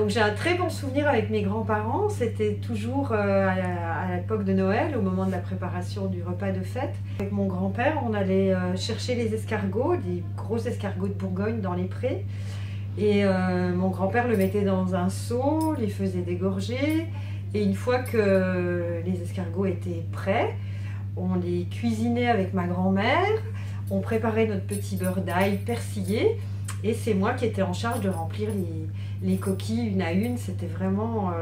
Donc j'ai un très bon souvenir avec mes grands-parents, c'était toujours à l'époque de Noël, au moment de la préparation du repas de fête. Avec mon grand-père, on allait chercher les escargots, des gros escargots de Bourgogne dans les prés. Et mon grand-père le mettait dans un seau, les faisait dégorger. Et une fois que les escargots étaient prêts, on les cuisinait avec ma grand-mère. On préparait notre petit beurre d'ail persillé. Et c'est moi qui étais en charge de remplir les coquilles une à une. C'était vraiment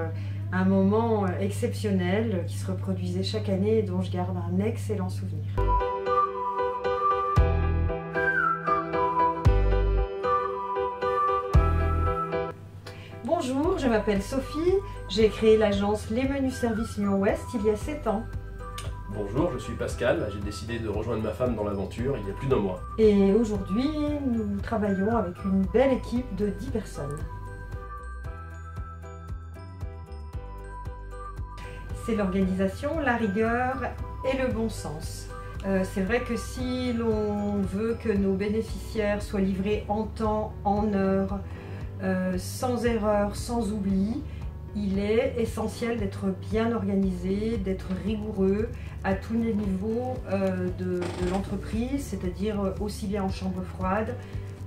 un moment exceptionnel qui se reproduisait chaque année et dont je garde un excellent souvenir. Bonjour, je m'appelle Sophie. J'ai créé l'agence Les Menus Services Lyon Ouest il y a 7 ans. Bonjour, je suis Pascal, j'ai décidé de rejoindre ma femme dans l'aventure il y a plus d'un mois. Et aujourd'hui, nous travaillons avec une belle équipe de 10 personnes. C'est l'organisation, la rigueur et le bon sens. C'est vrai que si l'on veut que nos bénéficiaires soient livrés en temps, en heure, sans erreur, sans oubli, il est essentiel d'être bien organisé, d'être rigoureux à tous les niveaux de l'entreprise, c'est-à-dire aussi bien en chambre froide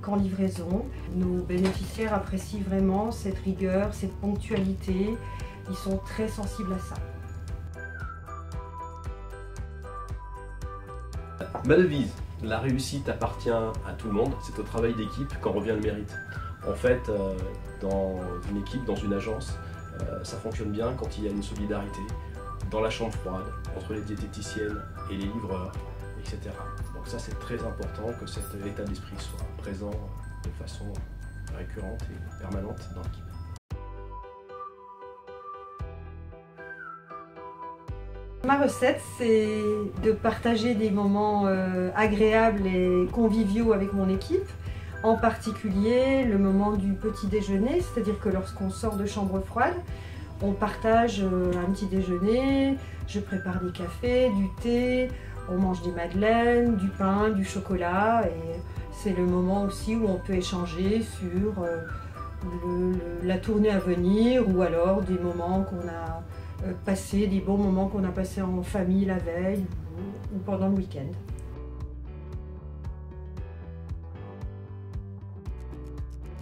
qu'en livraison. Nos bénéficiaires apprécient vraiment cette rigueur, cette ponctualité, ils sont très sensibles à ça. Ma devise, la réussite appartient à tout le monde, c'est au travail d'équipe qu'en revient le mérite. En fait, dans une équipe, dans une agence, ça fonctionne bien quand il y a une solidarité dans la chambre froide, entre les diététiciennes et les livreurs, etc. Donc ça, c'est très important que cet état d'esprit soit présent de façon récurrente et permanente dans l'équipe. Ma recette, c'est de partager des moments agréables et conviviaux avec mon équipe. En particulier le moment du petit déjeuner, c'est-à-dire que lorsqu'on sort de chambre froide, on partage un petit déjeuner, je prépare des cafés, du thé, on mange des madeleines, du pain, du chocolat et c'est le moment aussi où on peut échanger sur la tournée à venir ou alors des moments qu'on a passés, des bons moments qu'on a passés en famille la veille ou pendant le week-end.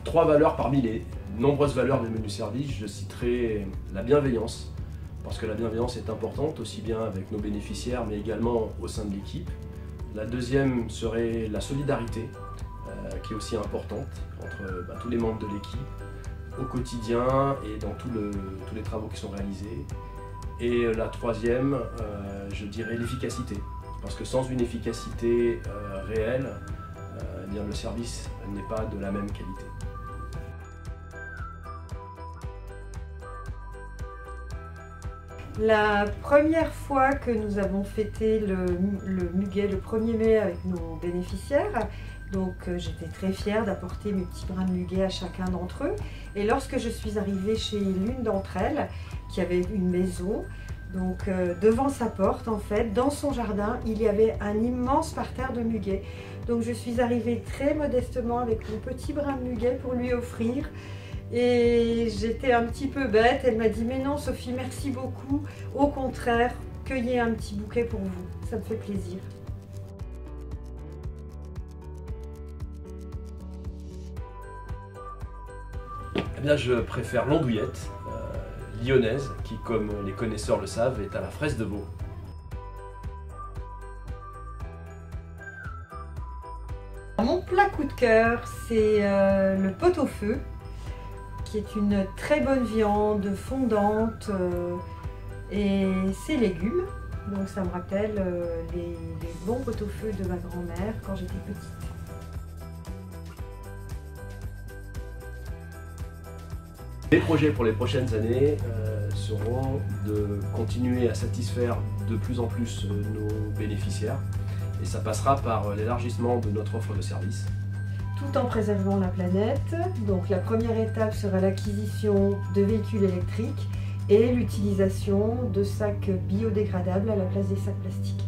Trois valeurs parmi les nombreuses valeurs des menus services, je citerai la bienveillance, parce que la bienveillance est importante, aussi bien avec nos bénéficiaires, mais également au sein de l'équipe. La deuxième serait la solidarité, qui est aussi importante entre tous les membres de l'équipe, au quotidien et dans tous les travaux qui sont réalisés. Et la troisième, je dirais l'efficacité, parce que sans une efficacité réelle, eh bien, le service n'est pas de la même qualité. La première fois que nous avons fêté le muguet, le 1er mai avec nos bénéficiaires, donc j'étais très fière d'apporter mes petits brins de muguet à chacun d'entre eux. Et lorsque je suis arrivée chez l'une d'entre elles, qui avait une maison, donc devant sa porte en fait, dans son jardin, il y avait un immense parterre de muguet. Donc je suis arrivée très modestement avec mon petit brin de muguet pour lui offrir. Et j'étais un petit peu bête, elle m'a dit « Mais non Sophie, merci beaucoup, au contraire, cueillez un petit bouquet pour vous, ça me fait plaisir. » Eh bien, je préfère l'andouillette lyonnaise, qui, comme les connaisseurs le savent, est à la fraise de veau. Mon plat coup de cœur, c'est le pot-au-feu, qui est une très bonne viande fondante et ses légumes. Donc ça me rappelle les bons pot-au-feu de ma grand-mère quand j'étais petite. Les projets pour les prochaines années seront de continuer à satisfaire de plus en plus nos bénéficiaires et ça passera par l'élargissement de notre offre de services. Tout en préservant la planète. Donc la première étape sera l'acquisition de véhicules électriques et l'utilisation de sacs biodégradables à la place des sacs plastiques.